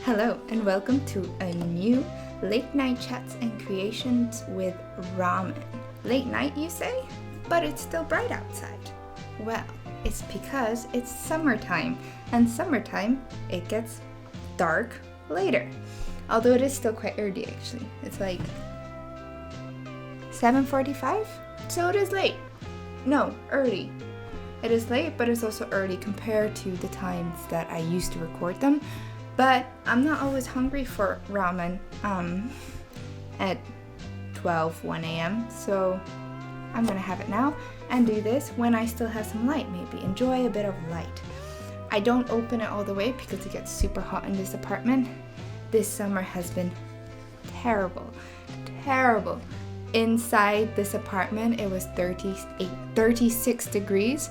Hello and welcome to a new late night chats and creations with ramen. Late night, you say? But it's still bright outside. Well, it's because it's summertime, and summertime it gets dark later. Although it is still quite early actually. It's like 7:45, so it is late. No, early. It is late, but it's also early compared to the times that I used to record them. But I'm not always hungry for ramen at 1 a.m. So I'm gonna have it now and do this when I still have some light, maybe. Enjoy a bit of light. I don't open it all the way because it gets super hot in this apartment. This summer has been terrible. Inside this apartment, it was 36 degrees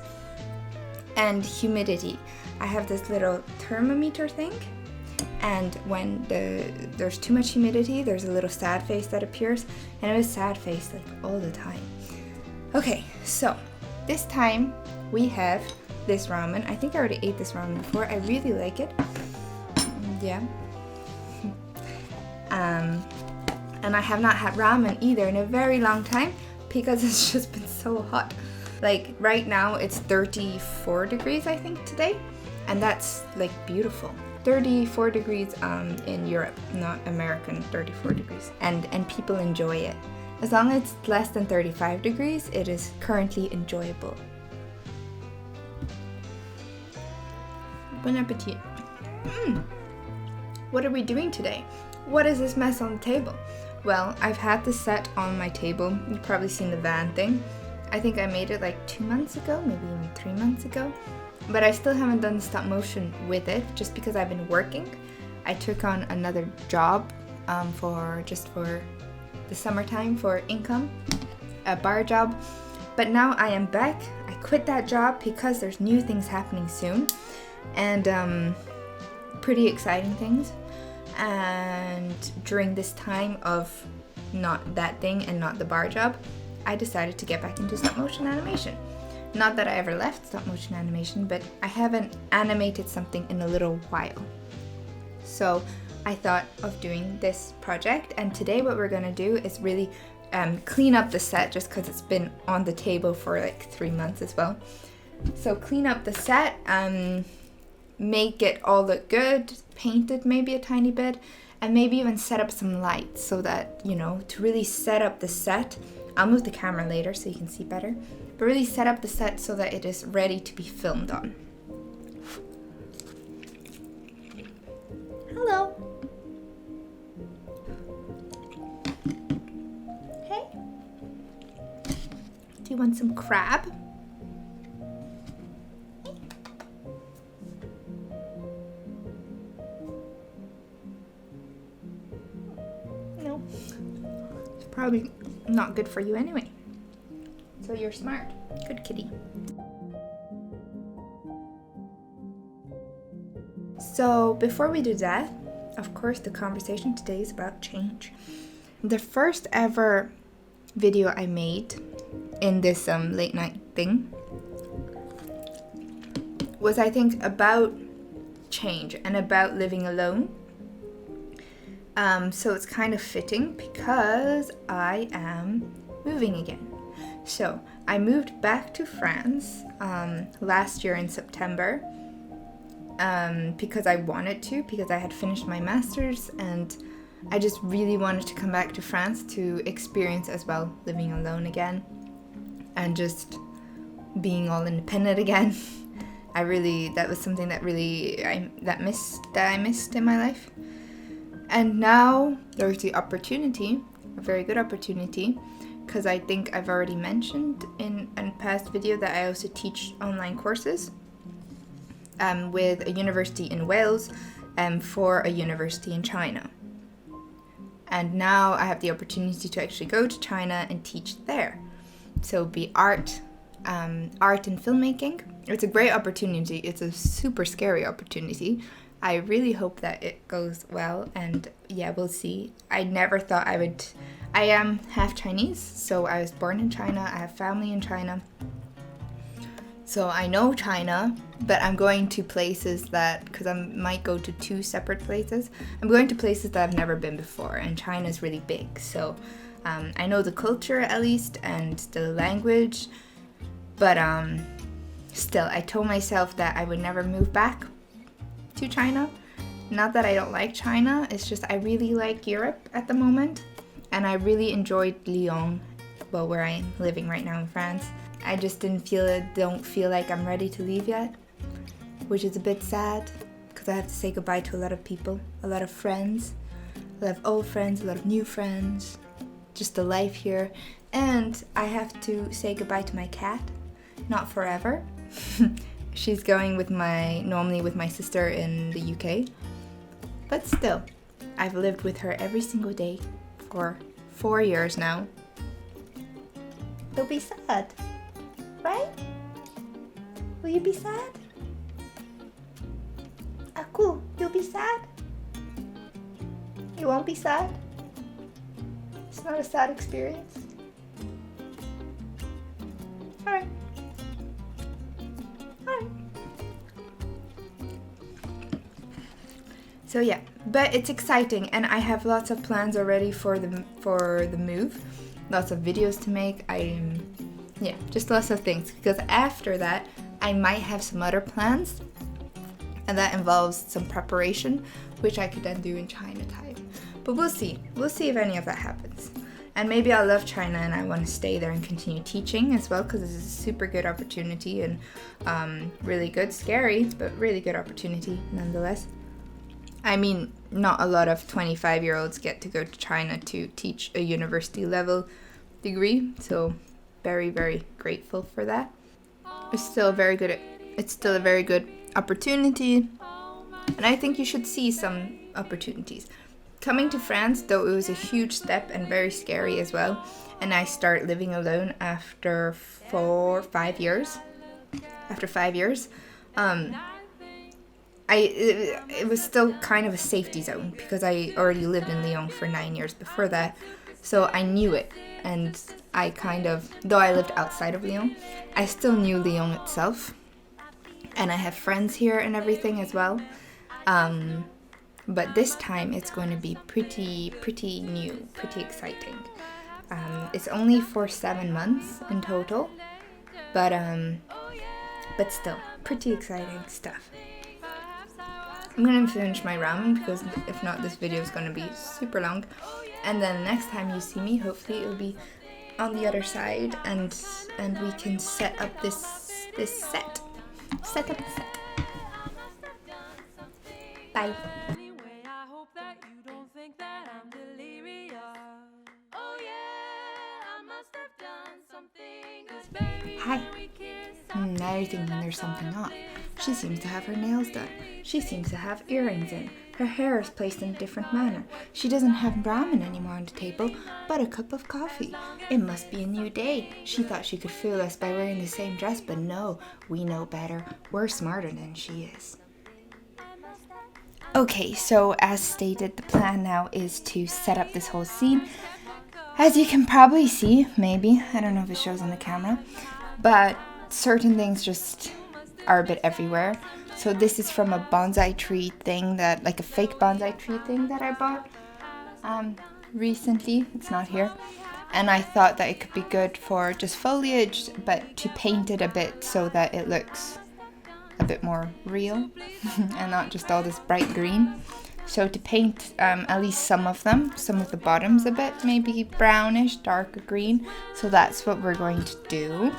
and humidity. I have this little thermometer thing, and when there's too much humidity, there's a little sad face that appears, and it was sad face like all the time. Okay, so this time we have this ramen. I think I already ate this ramen before. I really like it. Yeah. And I have not had ramen either in a very long time because it's just been so hot. Like right now it's 34 degrees I think today, and that's like beautiful. 34 degrees in Europe, not American 34 degrees. And people enjoy it. As long as it's less than 35 degrees, it is currently enjoyable. Bon appetit. What are we doing today? What is this mess on the table? Well, I've had this set on my table. You've probably seen the van thing. I think I made it like 2 months ago, maybe even 3 months ago. But I still haven't done stop motion with it just because I've been working. I took on another job for the summertime for income, a bar job. But now I am back. I quit that job because there's new things happening soon, and pretty exciting things. And during this time of not that thing and not the bar job, I decided to get back into stop motion animation. Not that I ever left stop motion animation, but I haven't animated something in a little while. So I thought of doing this project, and today what we're gonna do is really clean up the set, just because it's been on the table for like 3 months as well. So clean up the set, make it all look good, paint it maybe a tiny bit, and maybe even set up some lights so that, you know, to really set up the set. I'll move the camera later so you can see better, but really set up the set so that it is ready to be filmed on. Hello. Hey. Do you want some crab? No. It's probably not good for you anyway. So you're smart. Good kitty. So before we do that, of course the conversation today is about change. The first ever video I made in this late night thing was, I think, about change and about living alone. So it's kind of fitting because I am moving again. So I moved back to France last year in September because I wanted to, because I had finished my master's and I just really wanted to come back to France to experience as well living alone again and just being all independent again. That was something that I missed in my life. And now there's the opportunity, a very good opportunity, because I think I've already mentioned in a past video that I also teach online courses with a university in Wales for a university in China. And now I have the opportunity to actually go to China and teach there. So be art and filmmaking. It's a great opportunity. It's a super scary opportunity. I really hope that it goes well, and yeah, we'll see. I never thought I would. I am half Chinese, so I was born in China. I have family in China. So I know China, but I'm going to places that, because I might go to 2 separate places, I'm going to places that I've never been before, and China is really big. So I know the culture at least, and the language, but still, I told myself that I would never move back to China. Not that I don't like China, it's just I really like Europe at the moment, and I really enjoyed Lyon, well, where I'm living right now in France. I just don't feel like I'm ready to leave yet, which is a bit sad, because I have to say goodbye to a lot of people, a lot of friends, a lot of old friends, a lot of new friends, just the life here, and I have to say goodbye to my cat, not forever. She's going normally with my sister in the UK, but still, I've lived with her every single day for 4 years now. You'll be sad, right? Will you be sad? Cool, you'll be sad? You won't be sad? It's not a sad experience? Alright. So yeah, but it's exciting, and I have lots of plans already for the move. Lots of videos to make. Just lots of things, because after that I might have some other plans, and that involves some preparation, which I could then do in China time. But we'll see if any of that happens. And maybe I love China and I want to stay there and continue teaching as well, because this is a super good opportunity, and really good, scary, but really good opportunity nonetheless. I mean, not a lot of 25-year-olds get to go to China to teach a university level degree, so very, very grateful for that. It's still a very good opportunity, and I think you should see some opportunities. Coming to France, though, it was a huge step and very scary as well, and I started living alone after 5 years. After 5 years, it was still kind of a safety zone, because I already lived in Lyon for 9 years before that, so I knew it, and I though I lived outside of Lyon, I still knew Lyon itself, and I have friends here and everything as well, but this time it's going to be pretty new, pretty exciting. It's only for 7 months in total, but still, pretty exciting stuff. I'm gonna finish my ramen, because if not, this video is gonna be super long. And then next time you see me, hopefully it'll be on the other side, and we can set up this set. Set up the set. Bye. Hi. Now you're thinking there's something off. She seems to have her nails done. She seems to have earrings in. Her hair is placed in a different manner. She doesn't have ramen anymore on the table, but a cup of coffee. It must be a new day. She thought she could fool us by wearing the same dress, but no, we know better. We're smarter than she is. Okay, so as stated, the plan now is to set up this whole scene. As you can probably see, maybe, I don't know if it shows on the camera, but certain things just are a bit everywhere. So this is from a bonsai tree thing like a fake bonsai tree thing that I bought recently. It's not here. And I thought that it could be good for just foliage, but to paint it a bit so that it looks a bit more real and not just all this bright green. So to paint at least some of the bottoms a bit, maybe brownish, darker green. So that's what we're going to do.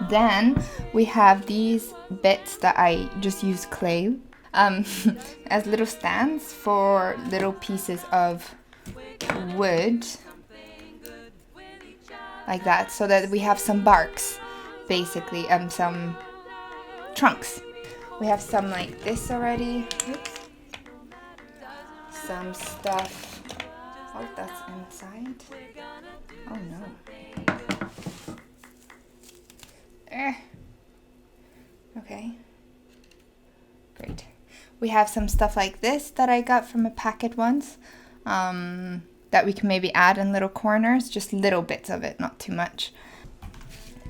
Then we have these bits that I just use clay as little stands for little pieces of wood, like that, so that we have some barks, basically, some trunks. We have some like this already. Oops. Some stuff. Oh, that's inside. Oh no. Okay. Great. We have some stuff like this that I got from a packet once, that we can maybe add in little corners, just little bits of it, not too much.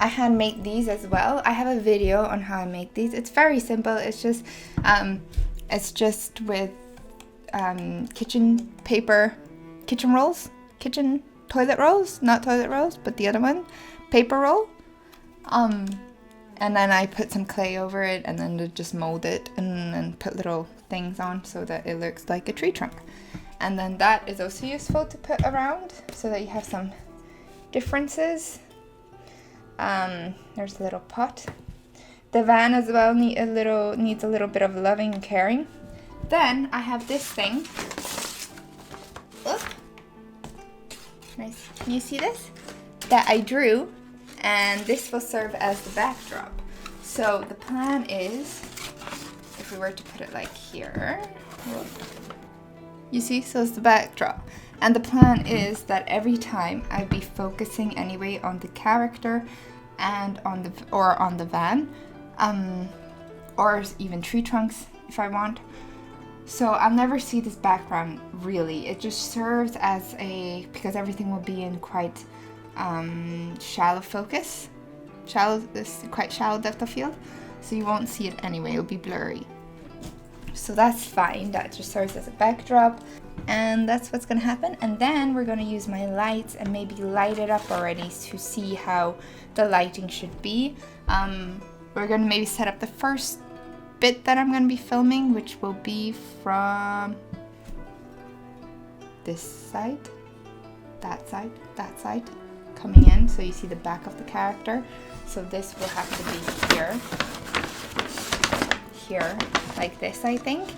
I hand made these as well. I have a video on how I make these. It's very simple. It's just with kitchen paper, kitchen rolls, kitchen toilet rolls, not toilet rolls, but the other one, paper roll. And then I put some clay over it and then just mold it and then put little things on so that it looks like a tree trunk. And then that is also useful to put around so that you have some differences. There's a little pot. The van as well needs a little bit of loving and caring. Then I have this thing. Look. Nice. Can you see this? That I drew, and this will serve as the backdrop. So the plan is, if we were to put it like here, you see, so it's the backdrop. And the plan is that every time I'd be focusing anyway on the character and on the van, or even tree trunks if I want. So I'll never see this background really. It just serves as because everything will be in quite shallow focus, quite shallow depth of field. So you won't see it anyway, it'll be blurry. So that's fine, that just serves as a backdrop. And that's what's gonna happen. And then we're gonna use my lights and maybe light it up already to see how the lighting should be. We're gonna maybe set up the first bit that I'm gonna be filming, which will be from this side, that side, coming in, so you see the back of the character. So this will have to be here, like this, I think.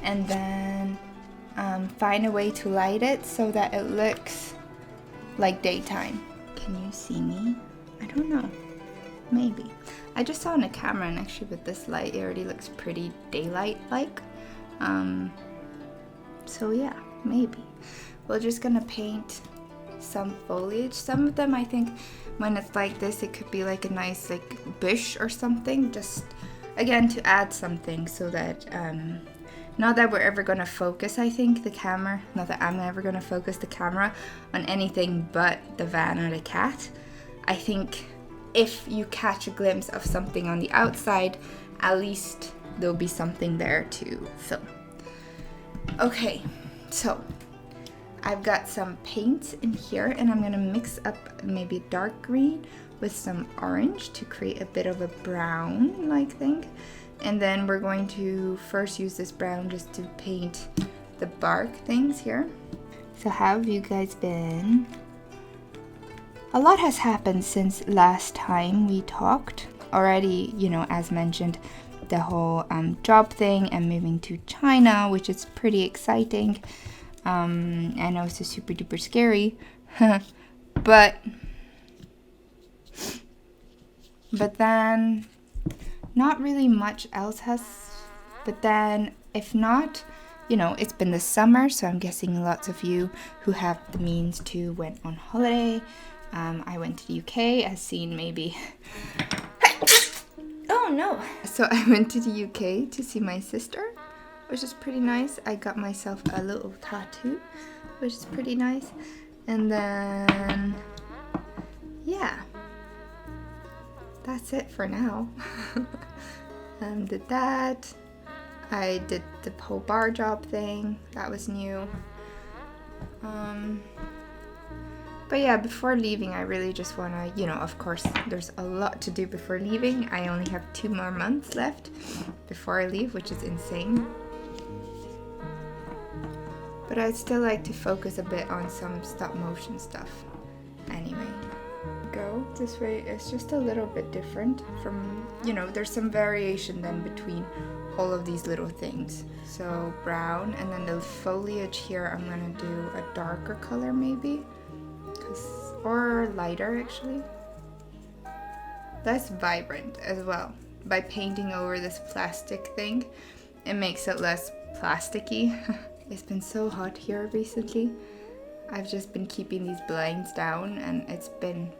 And then find a way to light it so that it looks like daytime. Can you see me? I don't know. Maybe. I just saw on the camera, and actually with this light, it already looks pretty daylight-like. So yeah, maybe. We're just gonna paint some foliage. Some of them, I think, when it's like this, it could be like a nice like bush or something. Just again to add something so that not that we're ever gonna focus, I think, the camera. Not that I'm ever gonna focus the camera on anything but the van or the cat. I think if you catch a glimpse of something on the outside, at least there'll be something there to film. Okay, so I've got some paint in here, and I'm gonna mix up maybe dark green with some orange to create a bit of a brown-like thing. And then we're going to first use this brown just to paint the bark things here. So how have you guys been? A lot has happened since last time we talked. Already, you know, as mentioned, the whole job thing and moving to China, which is pretty exciting. I know it's super duper scary, but then not really much else has. But then if not, you know, it's been the summer, so I'm guessing lots of you who have the means to went on holiday. I went to the UK, as seen maybe. Oh no! So I went to the UK to see my sister, which is pretty nice. I got myself a little tattoo, which is pretty nice. And then, yeah, that's it for now. Did that. I did the whole bar job thing. That was new. But yeah, before leaving, I really just want to, you know, of course, there's a lot to do before leaving. I only have 2 more months left before I leave, which is insane. But I'd still like to focus a bit on some stop motion stuff. Anyway, go this way. It's just a little bit different from, you know, there's some variation then between all of these little things. So brown, and then the foliage here, I'm going to do a darker color maybe. Or lighter actually. Less vibrant as well. By painting over this plastic thing, it makes it less plasticky. It's been so hot here recently. I've just been keeping these blinds down, and it's been,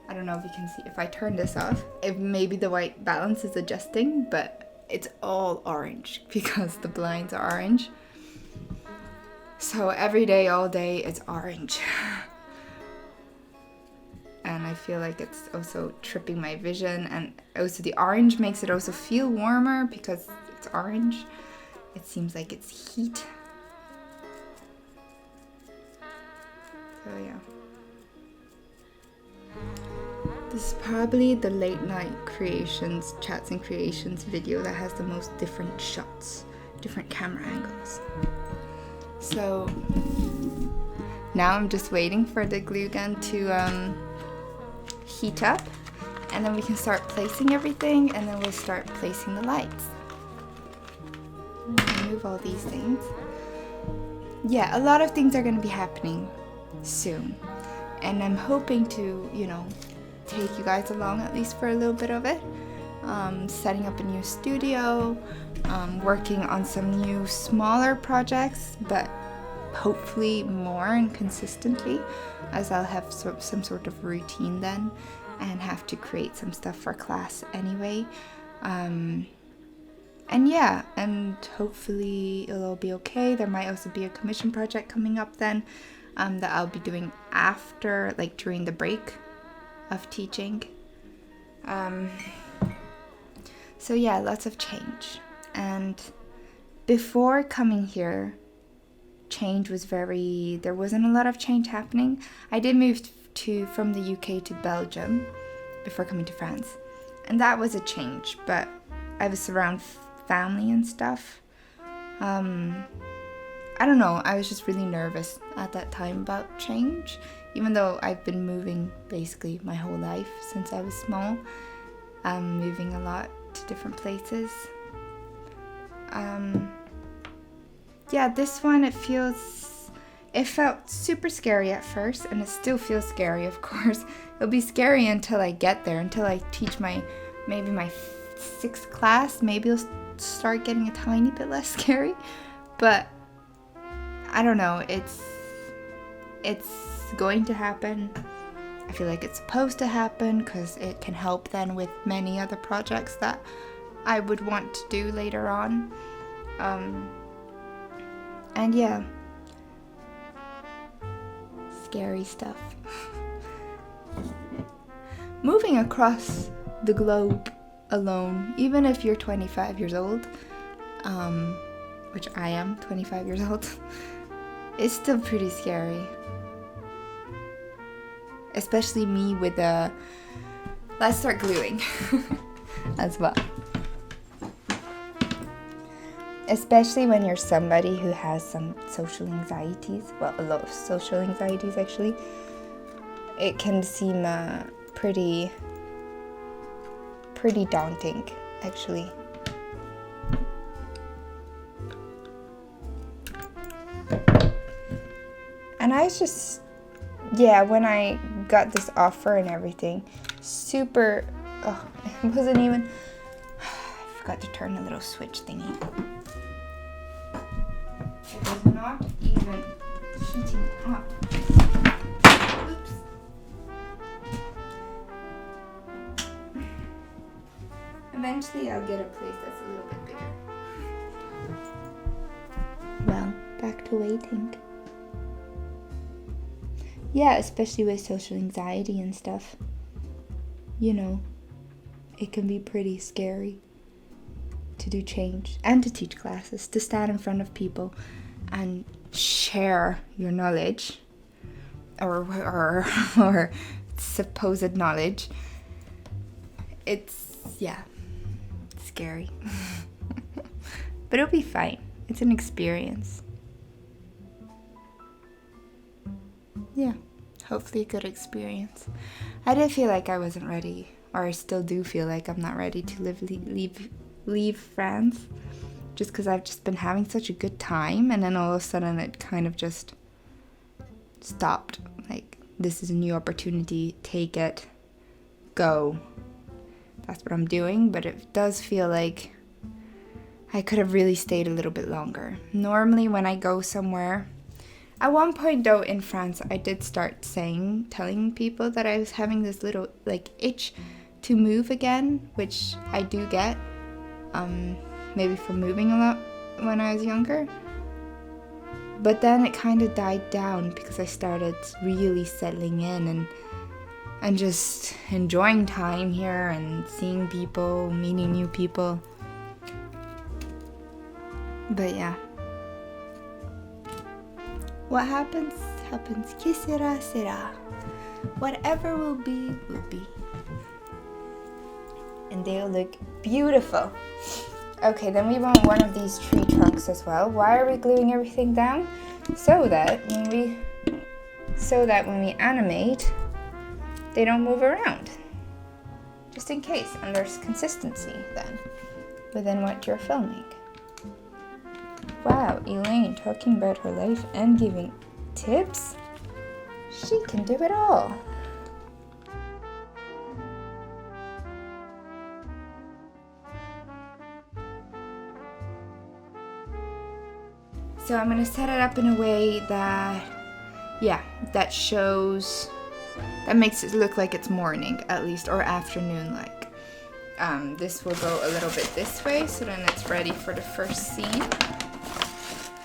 I don't know if you can see, if I turn this off, if maybe the white balance is adjusting, but it's all orange because the blinds are orange. So every day, all day, it's orange. And I feel like it's also tripping my vision, and also the orange makes it also feel warmer because it's orange. It seems like it's heat. So yeah. This is probably the late night creations, chats and creations video that has the most different shots, different camera angles. So now I'm just waiting for the glue gun to heat up, and then we can start placing everything, and then we'll start placing the lights. Remove all these things. Yeah, a lot of things are going to be happening soon, and I'm hoping to, take you guys along at least for a little bit of it. Setting up a new studio, working on some new smaller projects, but hopefully more and consistently, as I'll have some sort of routine then and have to create some stuff for class anyway. And yeah, and hopefully it'll all be okay. There might also be a commission project coming up then that I'll be doing after, like during the break of teaching. So yeah, lots of change. And before coming here, there wasn't a lot of change happening. I did move from the UK to Belgium before coming to France, and that was a change, but I was around family and stuff. I don't know, I was just really nervous at that time about change, even though I've been moving basically my whole life since I was small, moving a lot to different places. Yeah, this one, it felt super scary at first, and it still feels scary, of course. It'll be scary until I get there, until I teach maybe my 6th class. Maybe it'll start getting a tiny bit less scary, but I don't know, it's going to happen. I feel like it's supposed to happen because it can help then with many other projects that I would want to do later on. And yeah, scary stuff. Moving across the globe alone, even if you're 25 years old, which I am 25 years old, it's still pretty scary. Especially me with let's start gluing as well. Especially when you're somebody who has some social anxieties, well, a lot of social anxieties actually, it can seem pretty daunting actually. And I was just, when I got this offer and everything, it wasn't even, I forgot to turn the little switch thingy. It was not even heating up. Oops. Eventually I'll get a place that's a little bit bigger. Well, back to waiting. Yeah, especially with social anxiety and stuff. It can be pretty scary to do change and to teach classes, to stand in front of people and share your knowledge or supposed knowledge. It's scary. But it'll be fine. It's an experience. Yeah, hopefully a good experience. I did feel like I wasn't ready, or I still do feel like I'm not ready to leave France, just because I've just been having such a good time, and then all of a sudden it kind of just stopped. Like, this is a new opportunity, take it, go. That's what I'm doing, but it does feel like I could have really stayed a little bit longer. Normally when I go somewhere, at one point though in France, I did start telling people that I was having this little itch to move again, which I do get, maybe from moving a lot when I was younger. But then it kind of died down because I started really settling in, and just enjoying time here and seeing people, meeting new people. But yeah, what happens, happens. Que sera, sera. Whatever will be, will be. And they'll look beautiful. Okay, then we want one of these tree trunks as well. Why are we gluing everything down? So that when we animate, they don't move around. Just in case, and there's consistency then within what you're filming. Wow, Elaine talking about her life and giving tips. She can do it all. So I'm going to set it up in a way that, that shows, that makes it look like it's morning at least, or afternoon like. This will go a little bit this way, so then it's ready for the first scene.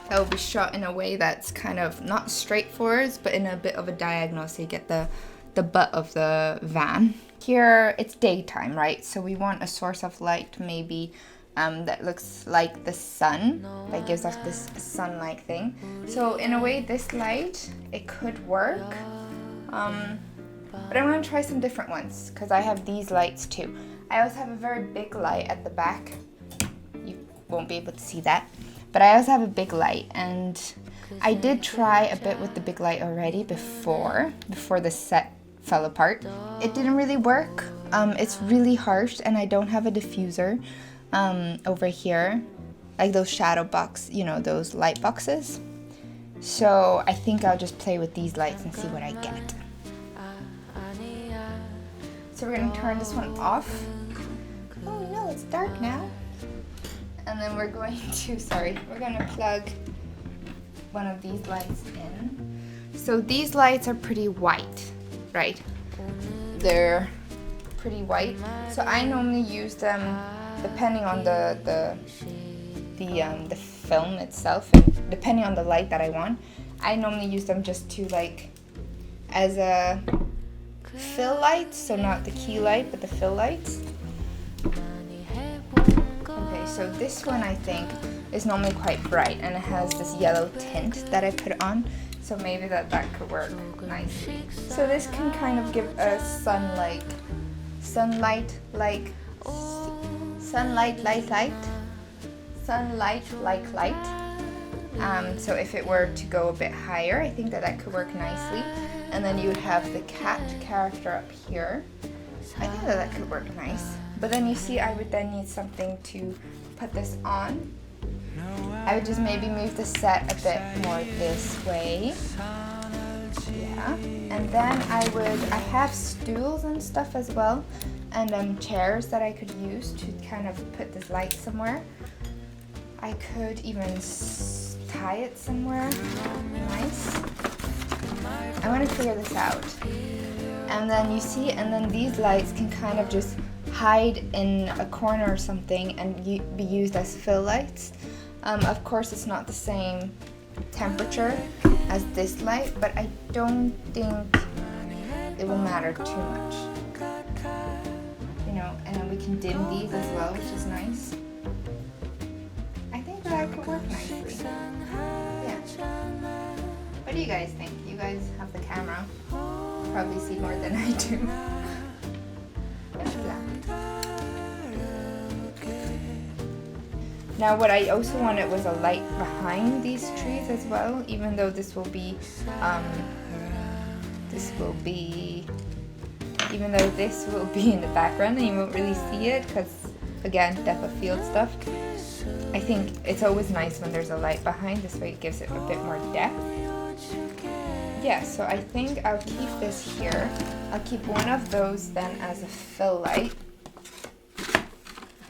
That will be shot in a way that's kind of not straightforward, but in a bit of a diagonal, so you get the butt of the van. Here it's daytime, right? So we want a source of light maybe that looks like the sun, that gives us this sun-like thing. So in a way, this light, it could work, but I'm going to try some different ones, because I have these lights too. I also have a very big light at the back. You won't be able to see that, but I also have a big light, and I did try a bit with the big light already before the set fell apart. It didn't really work. It's really harsh, and I don't have a diffuser over here, like those shadow box, those light boxes. So I think I'll just play with these lights and see what I get. So we're going to turn this one off. Oh no, it's dark now. And then we're going to plug one of these lights in. So these lights are pretty white, right? They're pretty white. So I normally use them depending on the film itself, and depending on the light that I want. I normally use them just to as a fill light, so not the key light, but the fill lights. Okay, so this one I think is normally quite bright, and it has this yellow tint that I put on, so maybe that could work nicely. So this can kind of give a sunlight like light. So if it were to go a bit higher, I think that could work nicely. And then you would have the cat character up here. I think that could work nice. But then you see, I would then need something to put this on. I would just maybe move the set a bit more this way. Yeah. And then I have stools and stuff as well, and chairs that I could use to kind of put this light somewhere. I could even tie it somewhere nice. I want to figure this out. And then you see, and then these lights can kind of just hide in a corner or something and be used as fill lights. Of course, it's not the same temperature as this light, but I don't think it will matter too much. And then we can dim these as well, which is nice. I think that could work nicely. Yeah. What do you guys think? You guys have the camera. Probably see more than I do. Now what I also wanted was a light behind these trees as well, even though this will be in the background and you won't really see it because, again, depth of field stuff. I think it's always nice when there's a light behind, this way it gives it a bit more depth. Yeah, so I think I'll keep this here. I'll keep one of those then as a fill light.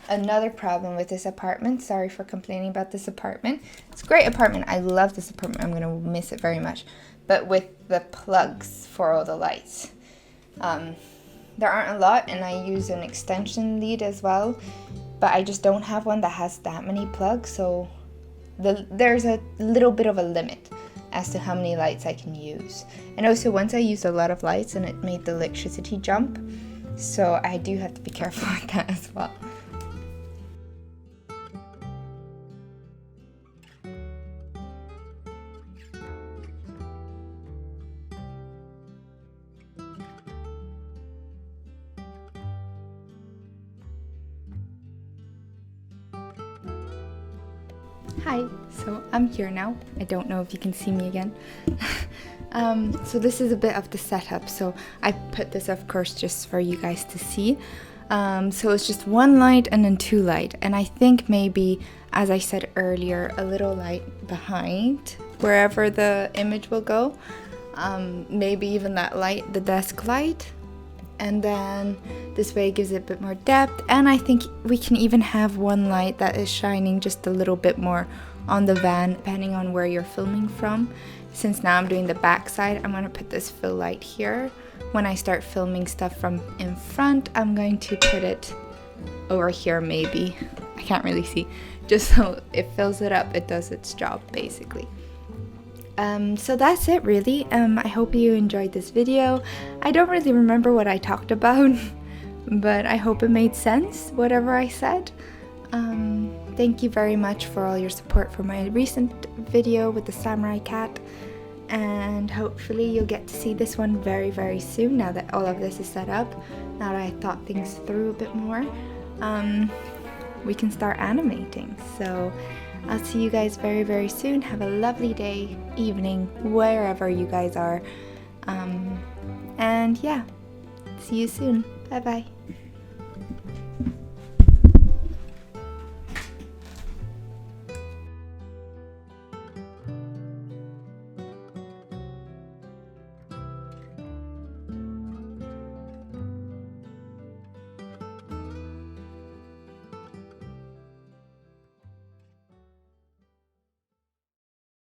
Another problem with this apartment, sorry for complaining about this apartment. It's a great apartment, I love this apartment, I'm gonna miss it very much. But with the plugs for all the lights. There aren't a lot, and I use an extension lead as well, but I just don't have one that has that many plugs, so there's a little bit of a limit. as to how many lights I can use. And also once I used a lot of lights and it made the electricity jump, so I do have to be careful with that as well. Hi, so I'm here now. I don't know if you can see me again. So this is a bit of the setup. So I put this, of course, just for you guys to see. So it's just one light and then two light. And I think maybe, as I said earlier, a little light behind wherever the image will go. Maybe even that light, the desk light. And then this way it gives it a bit more depth, and I think we can even have one light that is shining just a little bit more on the van, depending on where you're filming from. Since now I'm doing the back side, I'm going to put this fill light here. When I start filming stuff from in front, I'm going to put it over here maybe. I can't really see, just so it fills it up, it does its job basically. So that's it really. I hope you enjoyed this video. I don't really remember what I talked about, but I hope it made sense, whatever I said. Thank you very much for all your support for my recent video with the samurai cat, and hopefully you'll get to see this one very, very soon now that all of this is set up. Now that I thought things through a bit more, we can start animating. So I'll see you guys very, very soon. Have a lovely day, evening, wherever you guys are. And yeah, see you soon. Bye bye.